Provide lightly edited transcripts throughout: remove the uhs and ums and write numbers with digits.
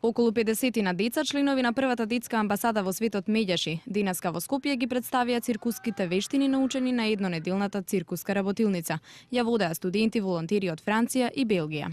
Околу 50 на деца, членови на првата детска амбасада во светот Медјаши, денеска во Скопје ги представија циркуските вештини научени на еднонеделната циркуска работилница. Ја водеа студенти волонтери од Франција и Белгија.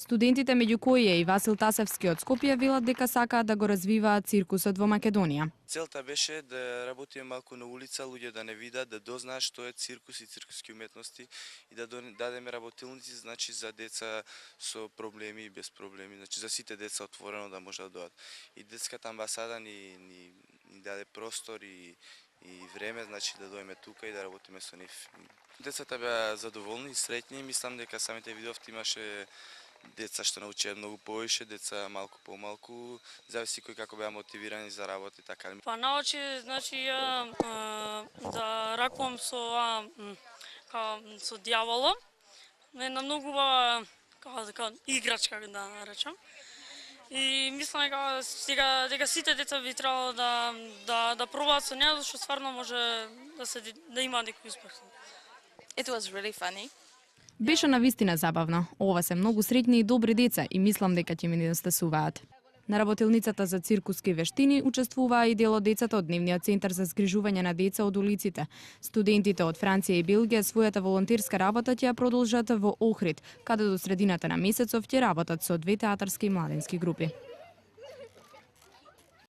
Студентите, меѓу кои е и Васил Тасевски од Скопје, велат дека сакаат да го развиваат циркусот во Македонија. Целта беше да работиме малку на улица, луѓе да не видат, да дознаат што е циркус и циркуски уметности и да дадеме работилници, значи за деца со проблеми и без проблеми, значи за сите деца отворено да може да дојдат. И детската амбасада ни даде простор и време, значи да дојдеме тука и да работиме со нив. Децата беа задоволни и среќни, мислам дека самите видовте имаше деца што научија многу повеќе, деца малку помалку, зависи кој како беа мотивирани за работа и така. Па научи, значи да ракувам со дјаволот, една многу играчка да речам. И мислам дека сите деца би требало да пробаат со неа, што стварно може да има некој успех. It was really funny. Беше навистина забавно. Ова се многу среќни и добри деца и мислам дека ќе ми недостасуваат. На работилницата за циркуски вештини учествуваа и дел од децата од Дневниот центар за згрижување на деца од улиците. Студентите од Франција и Белгија својата волонтерска работа ќе ја продолжат во Охрид, каде до средината на месецов ќе работат со 2 театарски и младински групи.